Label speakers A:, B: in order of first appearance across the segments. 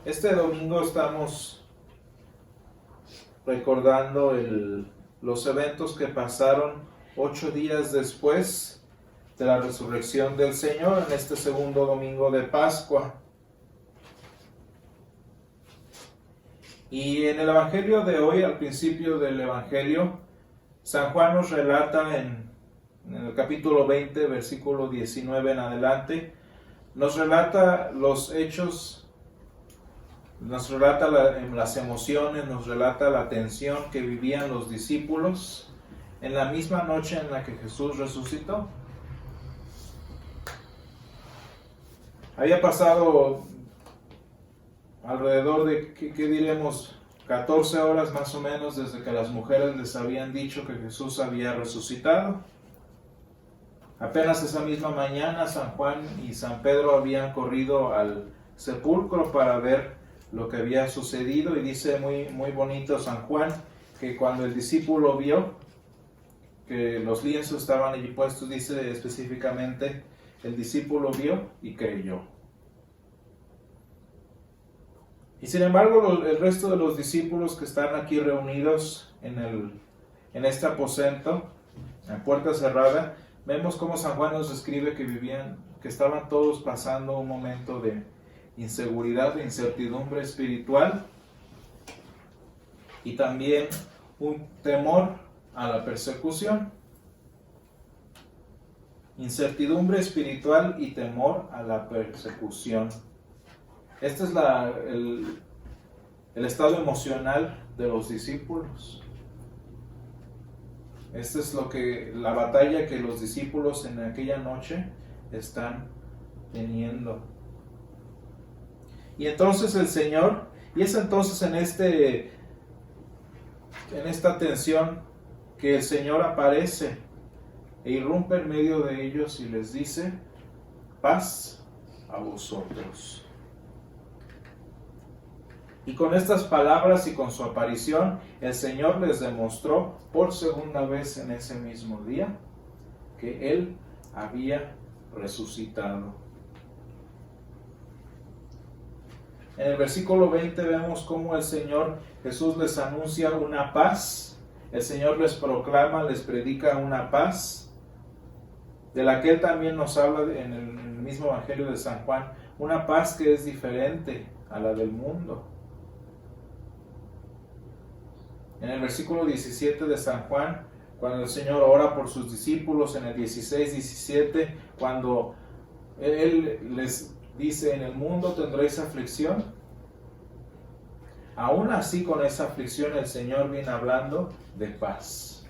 A: Este domingo estamos recordando los eventos que pasaron 8 días después de la resurrección del Señor en este segundo domingo de Pascua. Y en el Evangelio de hoy, al principio del Evangelio, San Juan nos relata en el capítulo 20, versículo 19 en adelante, nos relata los hechos, nos relata las emociones, nos relata la tensión que vivían los discípulos en la misma noche en la que Jesús resucitó. Había pasado alrededor de, ¿qué diremos? 14 horas más o menos desde que las mujeres les habían dicho que Jesús había resucitado. Apenas esa misma mañana San Juan y San Pedro habían corrido al sepulcro para ver lo que había sucedido, y dice muy bonito San Juan que cuando el discípulo vio que los lienzos estaban allí puestos, dice específicamente, el discípulo vio y creyó. Y sin embargo, el resto de los discípulos que están aquí reunidos en este aposento, en puerta cerrada, vemos cómo San Juan nos describe que estaban todos pasando un momento de inseguridad, de incertidumbre espiritual, y también un temor a la persecución. Incertidumbre espiritual y temor a la persecución. Este es el estado emocional de los discípulos. Esta es la batalla que los discípulos en aquella noche están teniendo. Y entonces el Señor, y es entonces en esta tensión que el Señor aparece e irrumpe en medio de ellos y les dice: paz a vosotros. Y con estas palabras y con su aparición, el Señor les demostró por segunda vez en ese mismo día que Él había resucitado. En el versículo 20 vemos cómo el Señor Jesús les anuncia una paz. El Señor les proclama, les predica una paz, de la que Él también nos habla en el mismo Evangelio de San Juan, una paz que es diferente a la del mundo. En el versículo 17 de San Juan, cuando el Señor ora por sus discípulos, en el 16-17, cuando Él les dice: en el mundo tendréis aflicción. Aún así, con esa aflicción, el Señor viene hablando de paz.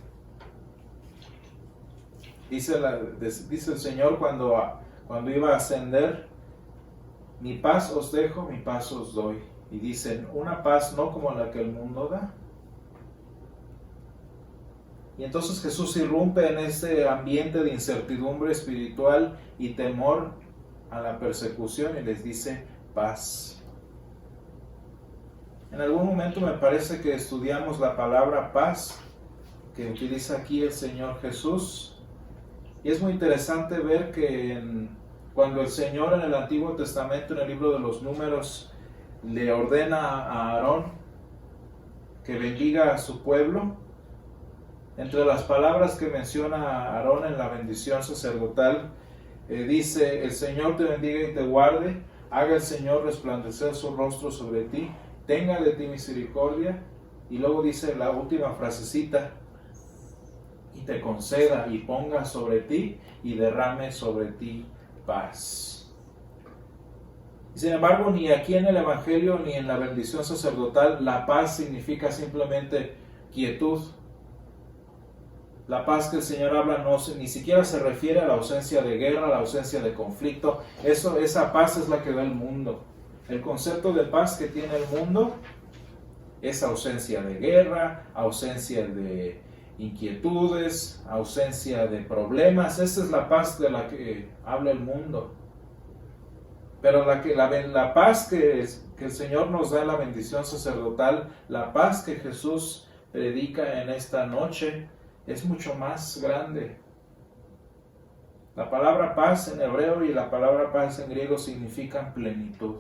A: Dice el Señor cuando iba a ascender: mi paz os dejo, mi paz os doy. Y dicen: una paz no como la que el mundo da. Y entonces Jesús irrumpe en ese ambiente de incertidumbre espiritual y temor a la persecución y les dice: paz. En algún momento me parece que estudiamos la palabra paz que utiliza aquí el Señor Jesús, y es muy interesante ver que cuando el Señor en el Antiguo Testamento, en el libro de los Números, le ordena a Aarón que bendiga a su pueblo, entre las palabras que menciona Aarón en la bendición sacerdotal, dice: el Señor te bendiga y te guarde, haga el Señor resplandecer su rostro sobre ti, tenga de ti misericordia. Y luego dice la última frasecita: y te conceda y ponga sobre ti y derrame sobre ti paz. Y sin embargo, ni aquí en el Evangelio ni en la bendición sacerdotal la paz significa simplemente quietud. La paz que el Señor habla ni siquiera se refiere a la ausencia de guerra, a la ausencia de conflicto. Esa paz es la que da el mundo. El concepto de paz que tiene el mundo es ausencia de guerra, ausencia de inquietudes, ausencia de problemas. Esa es la paz de la que habla el mundo. Pero la paz que el Señor nos da en la bendición sacerdotal, la paz que Jesús predica en esta noche, es mucho más grande. La palabra paz en hebreo y la palabra paz en griego significan plenitud.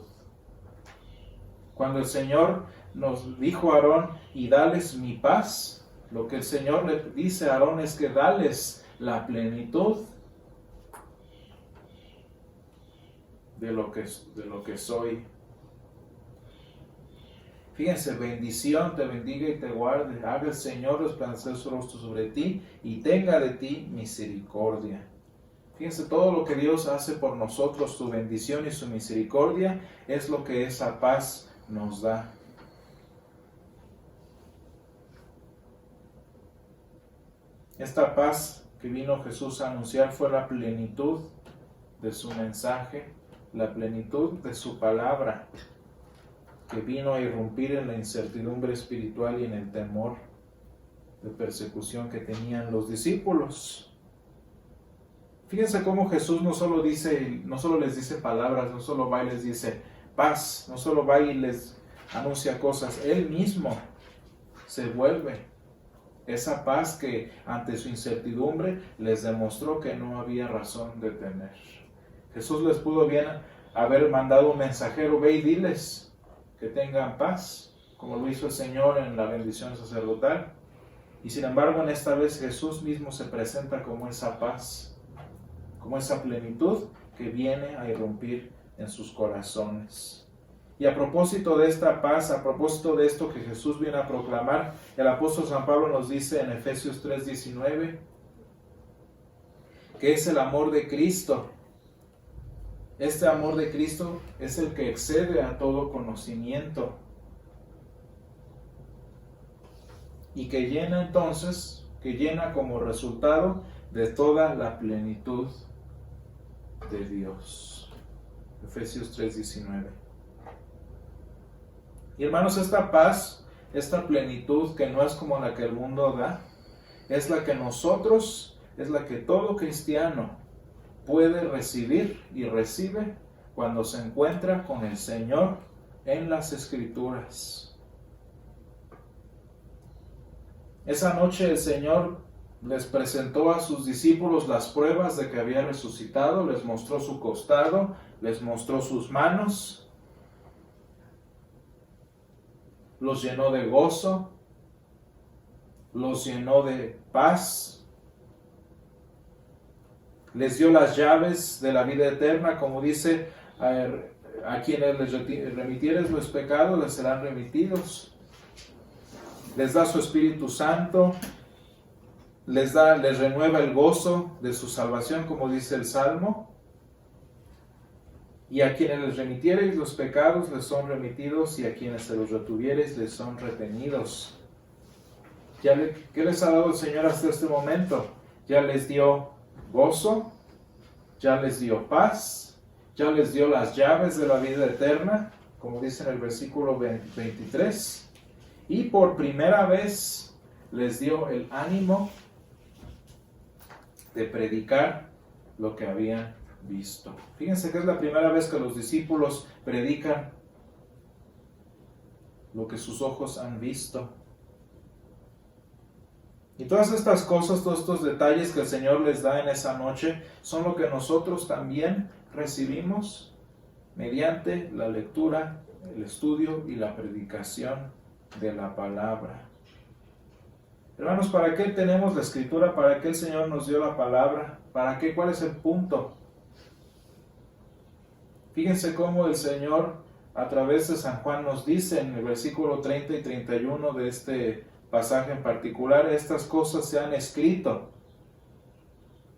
A: Cuando el Señor nos dijo a Aarón, y dales mi paz, lo que el Señor le dice a Aarón es que dales la plenitud de lo que soy. Fíjense, bendición te bendiga y te guarde, haga el Señor resplandecer su rostro sobre ti y tenga de ti misericordia. Fíjense, todo lo que Dios hace por nosotros, su bendición y su misericordia, es lo que esa paz nos da. Esta paz que vino Jesús a anunciar fue la plenitud de su mensaje, la plenitud de su palabra, que vino a irrumpir en la incertidumbre espiritual y en el temor de persecución que tenían los discípulos. Fíjense cómo Jesús no solo les dice palabras, no solo va y les dice paz, no solo va y les anuncia cosas, Él mismo se vuelve esa paz que ante su incertidumbre les demostró que no había razón de temer. Jesús les pudo bien haber mandado un mensajero, ve y diles que tengan paz, como lo hizo el Señor en la bendición sacerdotal. Y sin embargo, en esta vez Jesús mismo se presenta como esa paz, como esa plenitud que viene a irrumpir en sus corazones. Y a propósito de esta paz, a propósito de esto que Jesús viene a proclamar, el apóstol San Pablo nos dice en Efesios 3:19 que es el amor de Cristo. Este amor de Cristo es el que excede a todo conocimiento y que llena como resultado de toda la plenitud de Dios. Efesios 3:19. Y hermanos, esta paz, esta plenitud que no es como la que el mundo da, es la que todo cristiano puede recibir y recibe cuando se encuentra con el Señor en las Escrituras. Esa noche el Señor les presentó a sus discípulos las pruebas de que había resucitado, les mostró su costado, les mostró sus manos, los llenó de gozo, los llenó de paz, les dio las llaves de la vida eterna, como dice, a quienes les remitieres los pecados les serán remitidos, les da su Espíritu Santo, les renueva el gozo de su salvación, como dice el Salmo, y a quienes les remitiereis los pecados les son remitidos, y a quienes se los retuviereis les son retenidos. ¿Qué les ha dado el Señor hasta este momento? Ya les dio gozo, ya les dio paz, ya les dio las llaves de la vida eterna, como dice en el versículo 23, y por primera vez les dio el ánimo de predicar lo que habían visto. Fíjense que es la primera vez que los discípulos predican lo que sus ojos han visto. Y todas estas cosas, todos estos detalles que el Señor les da en esa noche, son lo que nosotros también recibimos mediante la lectura, el estudio y la predicación de la palabra. Hermanos, ¿para qué tenemos la Escritura? ¿Para qué el Señor nos dio la palabra? ¿Para qué? ¿Cuál es el punto? Fíjense cómo el Señor, a través de San Juan, nos dice en el versículo 30 y 31 de este pasaje en particular, estas cosas se han escrito.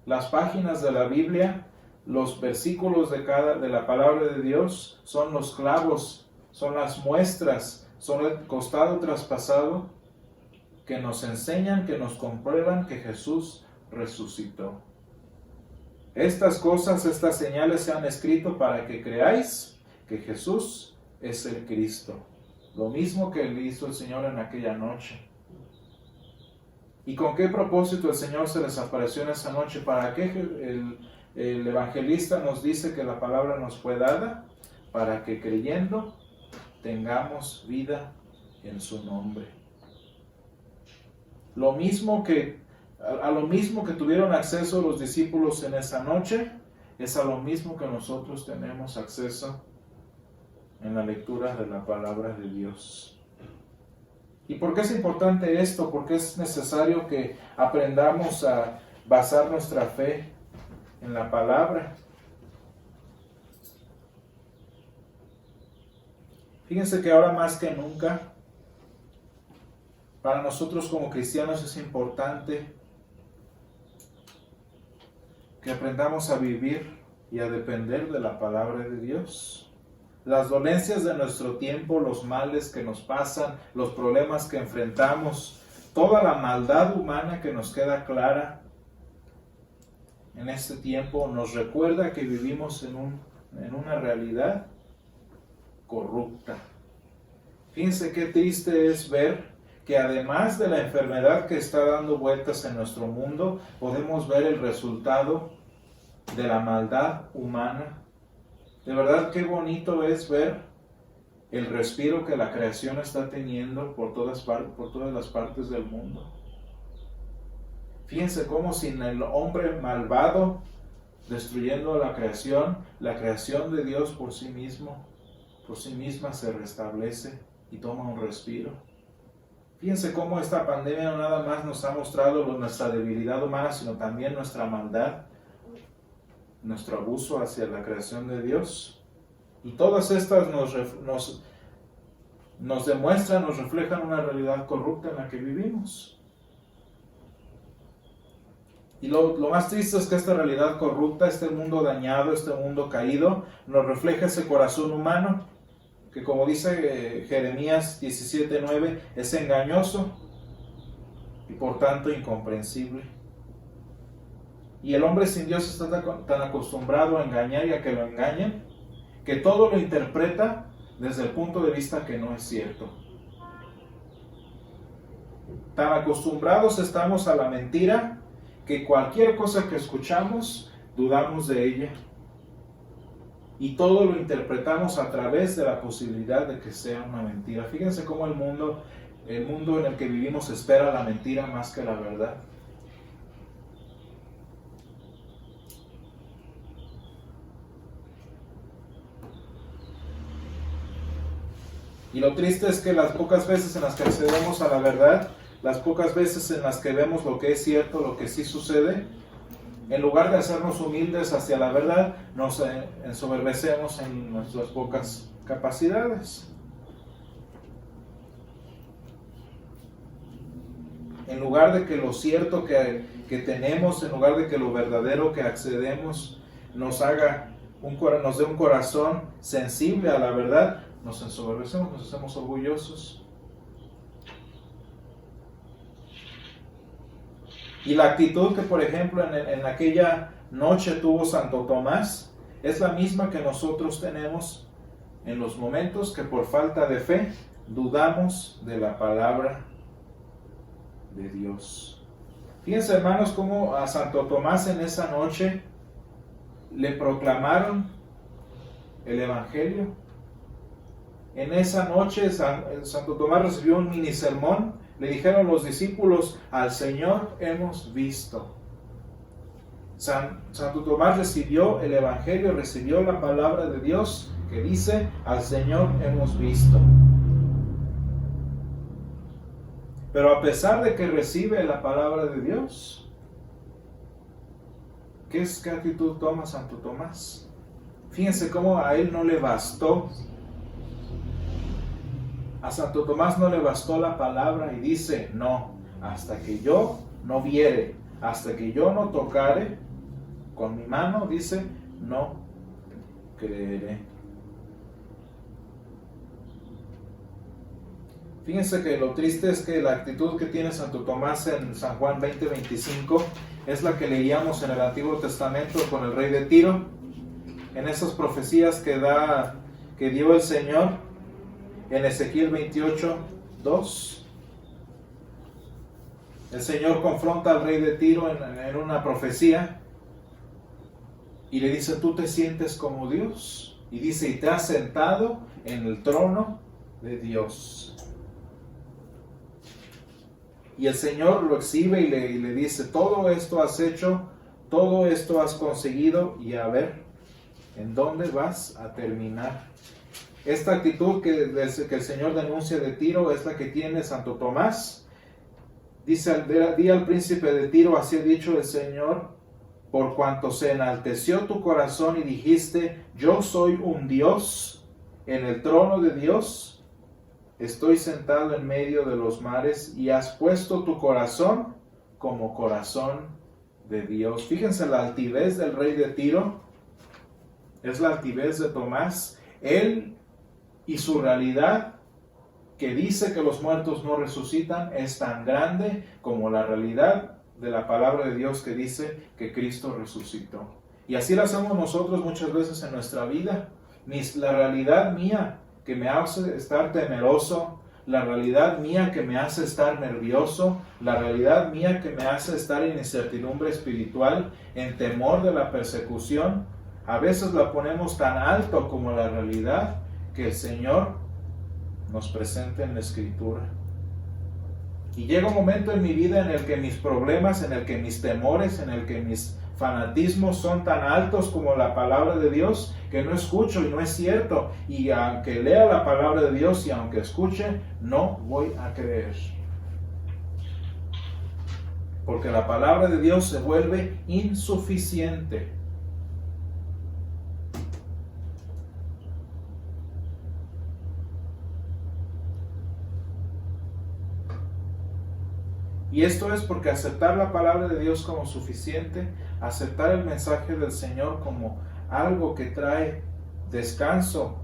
A: Las páginas de la Biblia, los versículos de la palabra de Dios, son los clavos, son las muestras, son el costado traspasado que nos enseñan, que nos comprueban que Jesús resucitó. Estas cosas, estas señales se han escrito para que creáis que Jesús es el Cristo. Lo mismo que le hizo el Señor en aquella noche. ¿Y con qué propósito el Señor se les apareció en esa noche? ¿Para qué el evangelista nos dice que la palabra nos fue dada? Para que creyendo tengamos vida en su nombre. A lo mismo que tuvieron acceso los discípulos en esa noche, es a lo mismo que nosotros tenemos acceso en la lectura de la palabra de Dios. ¿Y por qué es importante esto? Porque es necesario que aprendamos a basar nuestra fe en la palabra. Fíjense que ahora más que nunca, para nosotros como cristianos es importante que aprendamos a vivir y a depender de la palabra de Dios. Las dolencias de nuestro tiempo, los males que nos pasan, los problemas que enfrentamos, toda la maldad humana que nos queda clara en este tiempo nos recuerda que vivimos en una realidad corrupta. Fíjense qué triste es ver que además de la enfermedad que está dando vueltas en nuestro mundo, podemos ver el resultado de la maldad humana. De verdad, qué bonito es ver el respiro que la creación está teniendo por todas las partes del mundo. Fíjense cómo sin el hombre malvado destruyendo la creación de Dios por sí misma se restablece y toma un respiro. Fíjense cómo esta pandemia no nada más nos ha mostrado nuestra debilidad humana, sino también nuestra maldad, nuestro abuso hacia la creación de Dios. Y todas estas nos demuestran, nos reflejan una realidad corrupta en la que vivimos. Y lo más triste es que esta realidad corrupta, este mundo dañado, este mundo caído, nos refleja ese corazón humano que, como dice Jeremías 17:9, es engañoso y por tanto incomprensible. Y el hombre sin Dios está tan acostumbrado a engañar y a que lo engañen, que todo lo interpreta desde el punto de vista que no es cierto. Tan acostumbrados estamos a la mentira que cualquier cosa que escuchamos, dudamos de ella. Y todo lo interpretamos a través de la posibilidad de que sea una mentira. Fíjense cómo el mundo en el que vivimos espera la mentira más que la verdad. Y lo triste es que las pocas veces en las que accedemos a la verdad, las pocas veces en las que vemos lo que es cierto, lo que sí sucede, en lugar de hacernos humildes hacia la verdad, nos ensoberbecemos en nuestras pocas capacidades. En lugar de que lo cierto que tenemos, en lugar de que lo verdadero que accedemos nos dé un corazón sensible a la verdad, nos ensoberbecemos, nos hacemos orgullosos. Y la actitud que, por ejemplo, en aquella noche tuvo Santo Tomás es la misma que nosotros tenemos en los momentos que por falta de fe dudamos de la palabra de Dios. Fíjense, hermanos, cómo a Santo Tomás en esa noche le proclamaron el Evangelio. En esa noche Santo Tomás recibió un mini sermón. Le dijeron los discípulos: al Señor hemos visto. Santo Tomás recibió el Evangelio, recibió la palabra de Dios que dice: al Señor hemos visto. Pero a pesar de que recibe la palabra de Dios, ¿qué actitud toma Santo Tomás? Fíjense cómo a él no le bastó. A Santo Tomás no le bastó la palabra y dice: no, hasta que yo no viere, hasta que yo no tocare con mi mano, dice, no creeré. Fíjense que lo triste es que la actitud que tiene Santo Tomás en San Juan 20:25 es la que leíamos en el Antiguo Testamento con el rey de Tiro, en esas profecías que dio el Señor en Ezequiel 28:2. El Señor confronta al rey de Tiro en una profecía y le dice: tú te sientes como Dios. Y dice: y te has sentado en el trono de Dios. Y el Señor lo exhibe y le dice: todo esto has hecho, todo esto has conseguido, y a ver, ¿en dónde vas a terminar? esta actitud que el Señor denuncia de Tiro es la que tiene Santo Tomás. Dice, di al príncipe de Tiro, así ha dicho el Señor, por cuanto se enalteció tu corazón y dijiste, yo soy un Dios en el trono de Dios, estoy sentado en medio de los mares, y has puesto tu corazón como corazón de Dios. Fíjense la altivez del rey de Tiro, es la altivez de Tomás, él y su realidad, que dice que los muertos no resucitan, es tan grande como la realidad de la palabra de Dios que dice que Cristo resucitó. Y así lo hacemos nosotros muchas veces en nuestra vida. La realidad mía que me hace estar temeroso, la realidad mía que me hace estar nervioso, la realidad mía que me hace estar en incertidumbre espiritual, en temor de la persecución, a veces la ponemos tan alto como la realidad que el Señor nos presenta en la Escritura. Y llega un momento en mi vida en el que mis problemas, en el que mis temores, en el que mis fanatismos son tan altos como la palabra de Dios, que no escucho y no es cierto. Y aunque lea la palabra de Dios y aunque escuche, no voy a creer. Porque la palabra de Dios se vuelve insuficiente. Y esto es porque aceptar la palabra de Dios como suficiente, aceptar el mensaje del Señor como algo que trae descanso,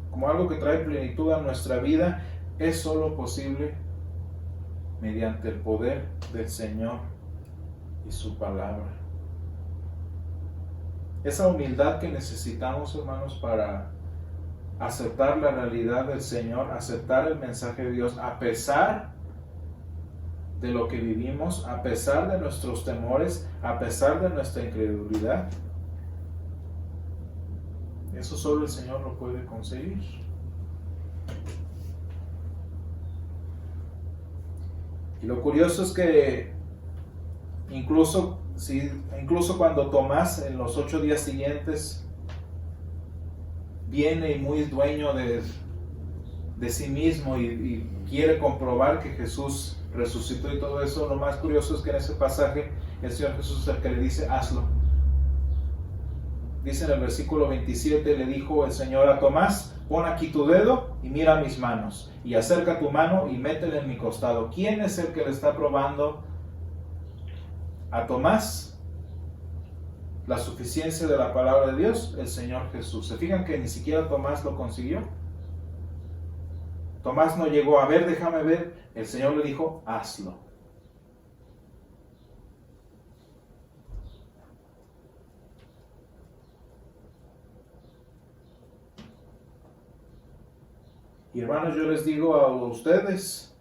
A: como algo que trae plenitud a nuestra vida, es solo posible mediante el poder del Señor y su palabra. Esa humildad que necesitamos, hermanos, para aceptar la realidad del Señor, aceptar el mensaje de Dios, a pesar de lo que vivimos, a pesar de nuestros temores, a pesar de nuestra incredulidad. Eso solo el Señor lo puede conseguir. Y lo curioso es que incluso cuando Tomás en los 8 días siguientes viene y muy dueño de sí mismo y quiere comprobar que Jesús resucitó y todo eso, lo más curioso es que en ese pasaje el Señor Jesús es el que le dice, hazlo. Dice en el versículo 27, le dijo el Señor a Tomás, pon aquí tu dedo y mira mis manos, y acerca tu mano y métele en mi costado. ¿Quién es el que le está probando a Tomás la suficiencia de la palabra de Dios? El Señor Jesús. ¿Se fijan que ni siquiera Tomás lo consiguió? Tomás no llegó a ver, déjame ver. El Señor le dijo, hazlo. Y hermanos, yo les digo a ustedes,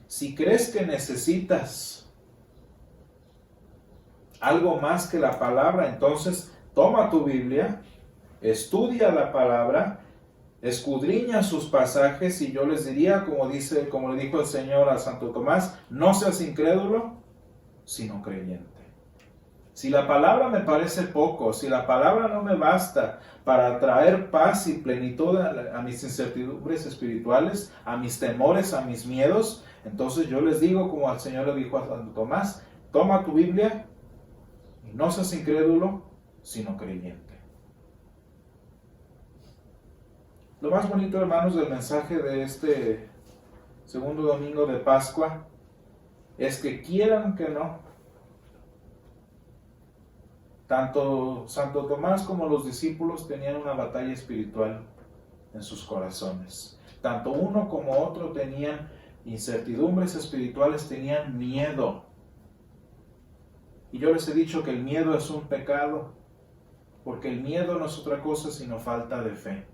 A: si crees que necesitas algo más que la palabra, entonces toma tu Biblia, estudia la palabra, escudriña sus pasajes, y yo les diría, como le dijo el Señor a Santo Tomás, no seas incrédulo, sino creyente. Si la palabra me parece poco, si la palabra no me basta para traer paz y plenitud a mis incertidumbres espirituales, a mis temores, a mis miedos, entonces yo les digo, como el Señor le dijo a Santo Tomás, toma tu Biblia y no seas incrédulo, sino creyente. Lo más bonito, hermanos, del mensaje de este segundo domingo de Pascua es que quieran que no, tanto Santo Tomás como los discípulos tenían una batalla espiritual en sus corazones. Tanto uno como otro tenían incertidumbres espirituales, tenían miedo. Y yo les he dicho que el miedo es un pecado, porque el miedo no es otra cosa sino falta de fe.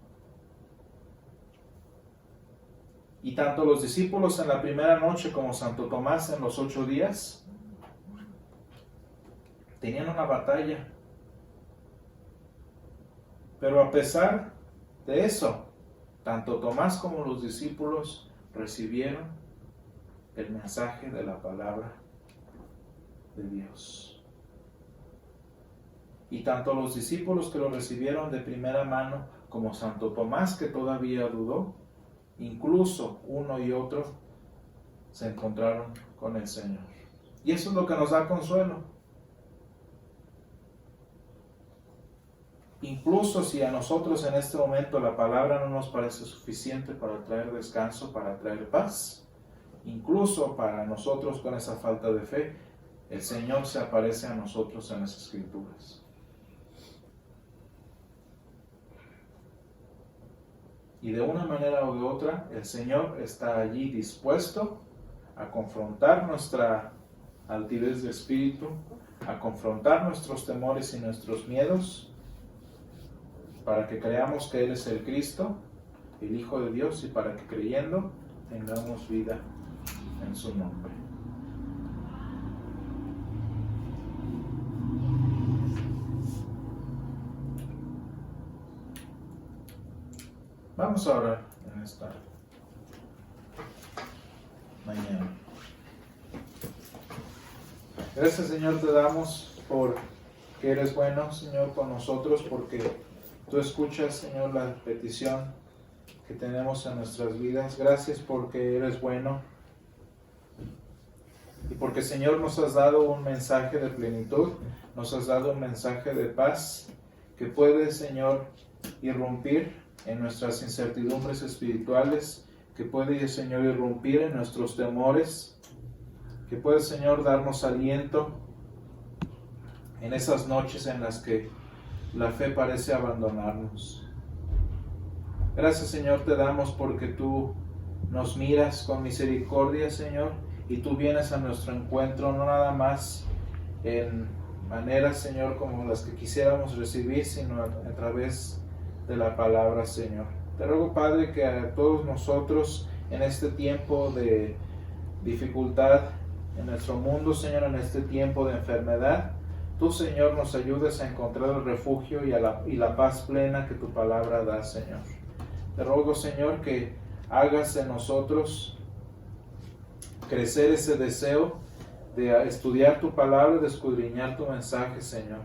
A: Y tanto los discípulos en la primera noche como Santo Tomás en los 8 días tenían una batalla. Pero a pesar de eso, tanto Tomás como los discípulos recibieron el mensaje de la palabra de Dios. Y tanto los discípulos que lo recibieron de primera mano como Santo Tomás, que todavía dudó, incluso uno y otro se encontraron con el Señor. Y eso es lo que nos da consuelo. Incluso si a nosotros en este momento la palabra no nos parece suficiente para traer descanso, para traer paz, incluso para nosotros con esa falta de fe, el Señor se aparece a nosotros en las Escrituras. Y de una manera o de otra, el Señor está allí dispuesto a confrontar nuestra altivez de espíritu, a confrontar nuestros temores y nuestros miedos, para que creamos que Él es el Cristo, el Hijo de Dios, y para que creyendo tengamos vida en su nombre. Vamos a orar en esta mañana. Gracias, Señor, te damos por que eres bueno, Señor, con nosotros, porque tú escuchas, Señor, la petición que tenemos en nuestras vidas. Gracias porque eres bueno y porque, Señor, nos has dado un mensaje de plenitud, nos has dado un mensaje de paz que puede, Señor, irrumpir en nuestras incertidumbres espirituales, que puede, Señor, irrumpir en nuestros temores, que puede, Señor, darnos aliento en esas noches en las que la fe parece abandonarnos. Gracias, Señor, te damos porque tú nos miras con misericordia, Señor, y tú vienes a nuestro encuentro, no nada más en maneras, Señor, como las que quisiéramos recibir, sino a través de la palabra, Señor. Te ruego, Padre, que a todos nosotros en este tiempo de dificultad en nuestro mundo, Señor, en este tiempo de enfermedad, tú, Señor, nos ayudes a encontrar el refugio y la paz plena que tu palabra da, Señor. Te ruego, Señor, que hagas en nosotros crecer ese deseo de estudiar tu palabra, de escudriñar tu mensaje, Señor.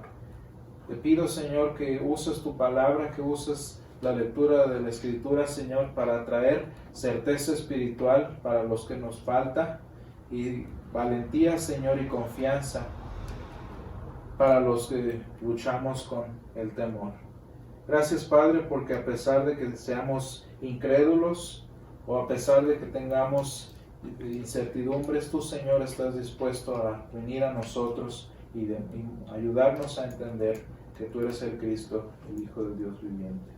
A: Te pido, Señor, que uses tu palabra, que uses la lectura de la Escritura, Señor, para traer certeza espiritual para los que nos falta y valentía, Señor, y confianza para los que luchamos con el temor. Gracias, Padre, porque a pesar de que seamos incrédulos o a pesar de que tengamos incertidumbres, tú, Señor, estás dispuesto a venir a nosotros y ayudarnos a entender que tú eres el Cristo, el Hijo de Dios viviente.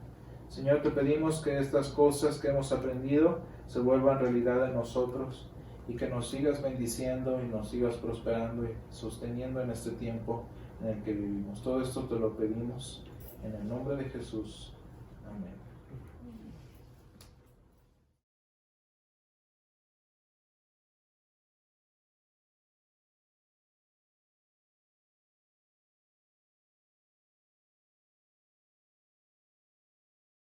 A: Señor, te pedimos que estas cosas que hemos aprendido se vuelvan realidad en nosotros y que nos sigas bendiciendo y nos sigas prosperando y sosteniendo en este tiempo en el que vivimos. Todo esto te lo pedimos en el nombre de Jesús. Amén.